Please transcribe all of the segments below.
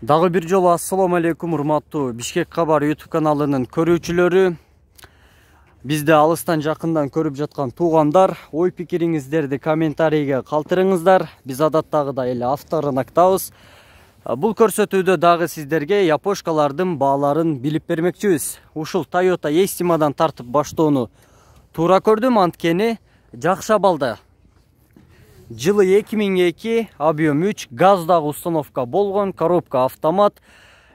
Дагы бир жолу ассаламу алейкум урматтуу Бишкек Кабар YouTube каналынын көрүүчүлөрү. Бизди алыстан жакындан көрүп жаткан туугандар, ой пикириңиздерди комментарийге калтырыңыздар. Биз адаттагыдай эле авторынактабыз. Бул көрсөтүүдө дагы сиздерге япошкалардын бааларын билип бермекчибиз. Ушул Toyota Estima'дан тартып баштоону туура көрдүм, анткени жакшы абалда. Жылы 2002, объем 3, газдагы установка болгон, коробка автомат,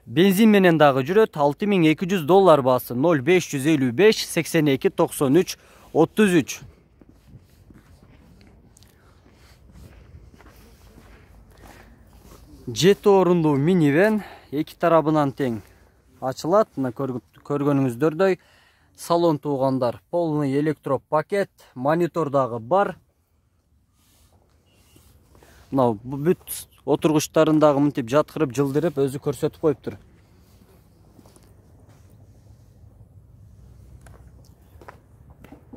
бензин менен дагы жүрөт. $6200 баасы 0555 82 93 33. Жети орундуу минивэн, эки тарабынан тең ачылат. Мына көргөнүңүздөрдөй салон туугандар, полный электропакет, монитор дагы бар. Мына бүт отургучтарын дагы мынтип жаткырып, жылдырып, өзү көрсөтүп коюптур.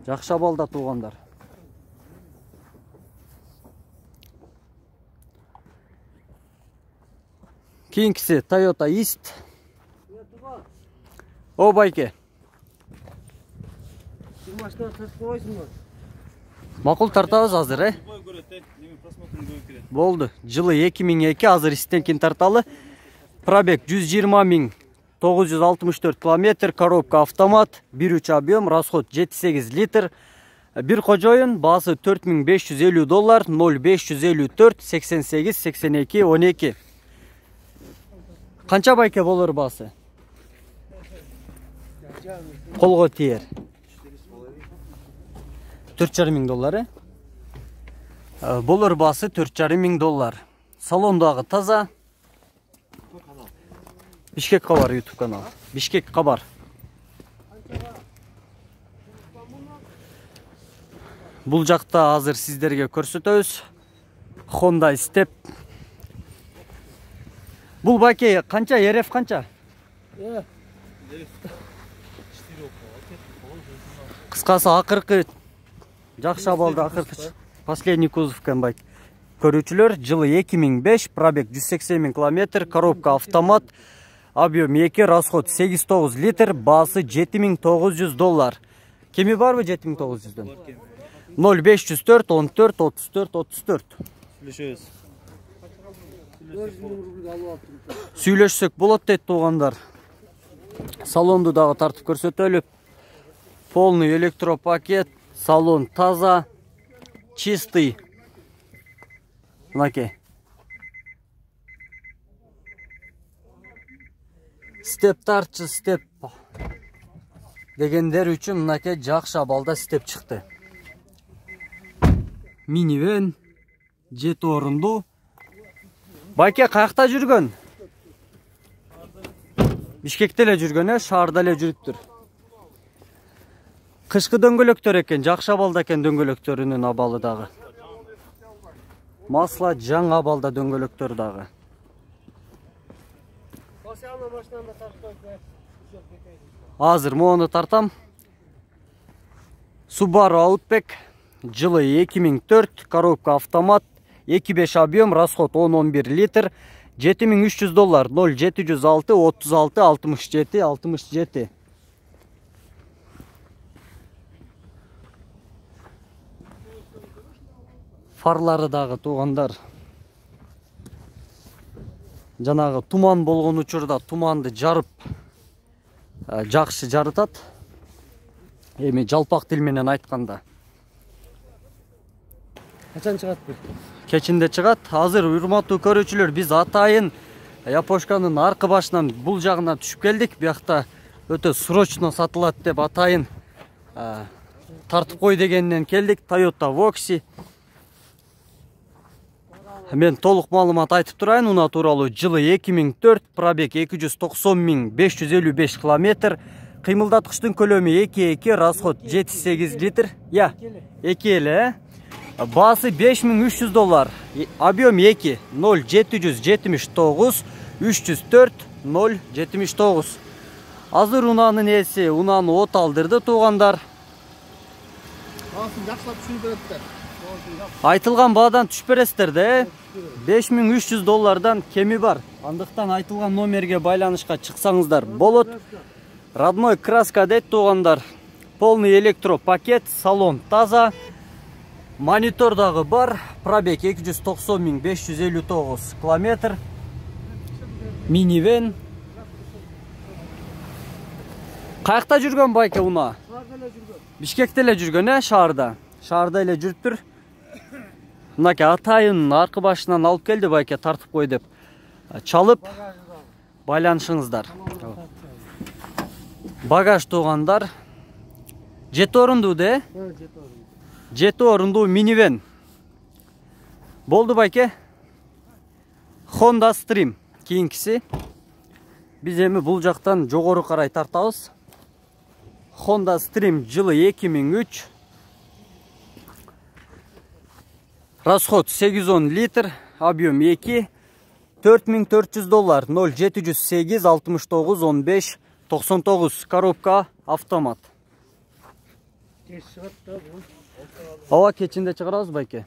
Жакшы абалда туугандар. Кийинкиси Toyota East. О байке. Макул тартабыз азыр, Болду. Жылы 2002, азыр истенкин тарталы. Пробег 120 964 км, коробка автомат, 1.3 объем, расход 7-8 литр. Бир кожоюн, баасы $4550, 0554 88 82 12. Канча байке болор баасы? Колго тиер. $4500, Болор баасы $4500. Салондагы таза. Бишкек Кабар YouTube каналы. Бишкек Кабар. Бул жакта азыр сиздерге көрсөтөбүз. Honda Step. Бул байке канча, RF канча? Кыскасы акыркы жакшы абалда, акыркы последний кузов экен байке. Көрүүчүлөр, жылы 2005, пробег 180 км, коробка автомат, объем 2, расход 8-9 литр, баасы $7900. Кеми барбы 7900-дөн? 0504 14 34 34. Сүйлөшсөк болот дейт туугандар. Салонду дагы тартып көрсөтөлүп. Полный электропакет, салон таза, чистый. Мынакей. Степ тартчы, степ дегендер үчүн мынакей жакшы абалда степ чыкты. Минивэн, 7 орундуу. Байке каякта жүргөн? Бишкекте эле жүргөн, шаарда эле жүрүптүр. Кышкы дөңгөлөктөр экен, жакшы абалда экен дөңгөлөктөрүнүн абалы дагы. Масла жаңы абалда дөңгөлөктөр дагы. Азыр мону тартам. Subaru Outback, жылы 2004, коробка автомат, 2.5 объем, расход 10-11 литр, $7300, 0706 36 67 67. Фарлары дагы туугандар. Жанагы туман болгон учурда туманды жарып, жакшы жарытат. Эми жалпак тил менен айтканда. Качан чыгат бу? Кечинде чыгат. Азыр урматтуу көрүүчүлөр, биз атайын япошканын аркы башынан бул жагына түшүп келдик. Биякта өтө срочно сатылат деп атайын тартып кой дегенден келдик. Toyota Voxy. Мен толук маалымат айтып турайын уна тууралуу. Жылы 2004, пробег 290 555 км, кыймылдаткычтын көлөмү 2.2, расход 7-8 литр. 2 эле. Баасы $5300, объем 2, 0779 304 079. Азыр унанын ээси унаны от алдырды туугандар. Жакшылап түшүндүрөттөр. Айтылган баадан түшүп бересиздер да. 5300 доллардан кеми бар. Андыктан айтылган номерге байланышка чыксаңыздар болот. Родной краска дейт туугандар. Полный электропакет, салон таза. Монитор дагы бар. Пробег 290 559 километр. Минивэн. Каякта жүргөн байке уна? Шаарда эле жүргөн. Бишкекте эле жүргөн, шаарда. Шаарда эле жүрүптүр. Мынаке атайын аркы башынан алып келди байке, тартып кой деп. Чалып байланышыңыздар. Багаж туугандар. 7 орундуу де? 7 орундуу минивэн. Болду байке. Honda Stream кийинкиси. Биз эми бул жактан жогору карай тартабыз. Honda Stream жылы 2003. Расход 810 литр, объем 2. 4400 доллар, 0708 69 15 99. Коробка автомат. Ава кечинде чыгарабыз байке.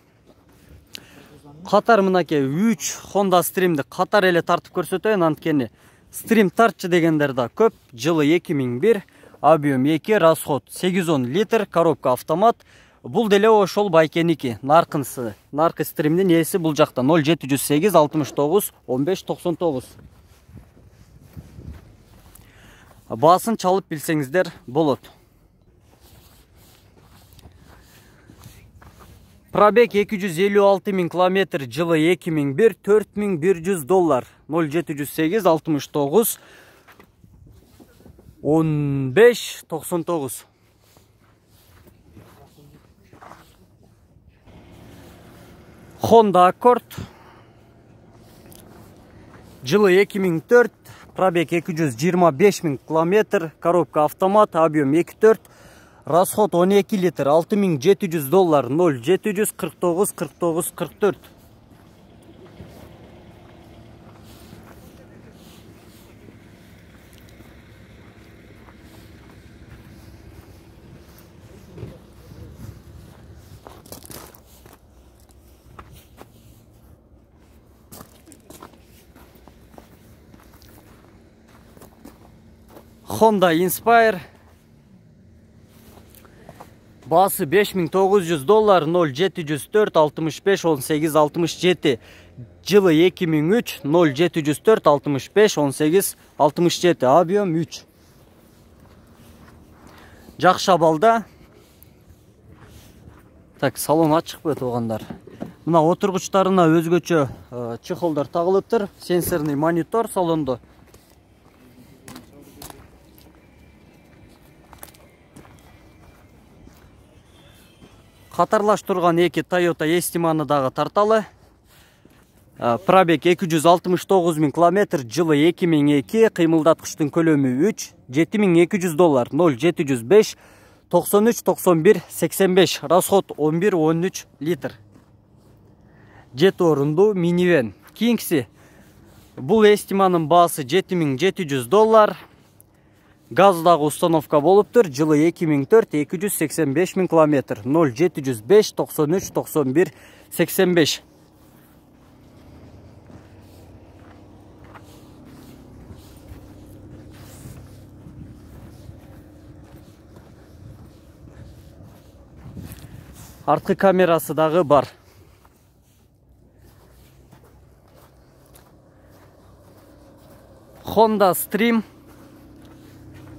Катар мынаке 3 Honda Stream'ди катар эле тартып көрсөтөйүн, анткени Stream тартчы дегендер да көп. Жылы 2001, объем 2, расход 810 литр, коробка автомат. Бул деле ошол байкеники, наркынсы. Наркы Stream'дин ээси бул жакта 0708 69 15 99. Баасын чалып билсеңиздер болот. Пробег 256 000 километр, жылы 2001, 4100 доллар, 0708 69 15 99. Honda Accord, жылы 2004, пробег 225 000 километр, коробка автомат, объем 2.4, расход 12 литр, 6700 доллар, 0749 49 44. Honda Inspire. Басы 5900 доллар, 0704 65 18 67. Жылы 2003, 0704 65 18 67. Объем 3. Жакшы абалда. Так, салон ачык бет оғандар. Мына отургучтарына өзгөчө чехолдор тагылыптыр. Сенсорный монитор салондо. Катарлаштырган эки Toyota Estima'ны дагы тарталы. Пробег 269 000 километр, жылы 2002, кыймылдаткычтын көлөмү 3, 7200 доллар, 0705 93 91 85, расход 11 13 литр. 7 орундуу минивэн. Кийинкиси бул Estima'нын баасы 7700 доллар. Газдагы установка болуптур. Жылы 2004, 285 000 километр, 0705 93 91 85. Арткы камерасы дагы бар. Honda Stream.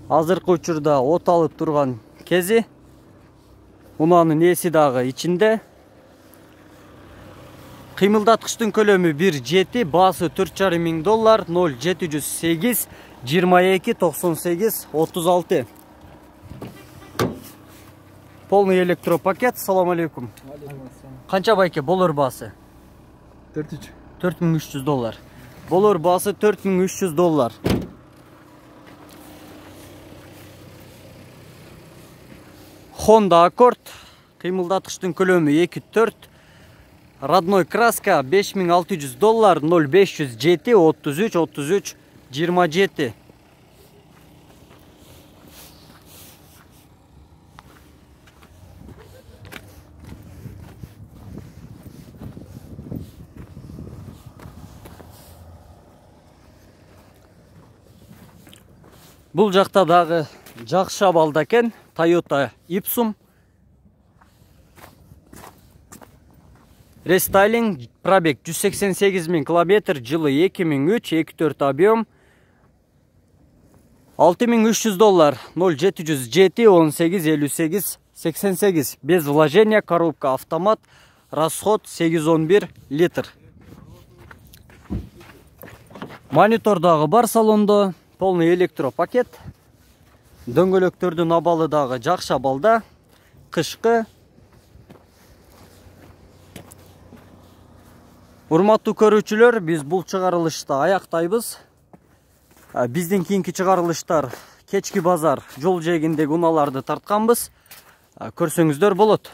Азыркы учурда от алып турган кези. Унанын ээси дагы ичинде. Кыймылдаткычтын көлөмү 1.7, баасы 4,5 миң доллар, 0708 22 98 36. Полный электропакет. Салам алейкум. Канча байке болор баасы? 4300 доллар. Болор баасы 4300 доллар. Honda Accord. Кыймылдаткычтын көлөмү 2.4. Родной краска 5600 доллар, 0507 33 33 27. Бул жакта дагы жакшы абалда экен. Toyota Ipsum. Рестайлинг, пробег 188 000 километр, жылы 2003, 2.4 объем. $6300, 0707 18 58 88. Без вложения, коробка автомат, расход 811 литр. Монитор дагы бар салондо, полный электропакет. Дөңгөлөктөрдүн абалы дагы жакшы абалда. Кышкы. Урматтуу көрүүчүлөр, биз бул чыгарылышты аяктайбыз. Биздин кийинки чыгарылыштар кечки базар жол жээгиндеги унааларды тартканбыз. Көрсөңүздөр болот.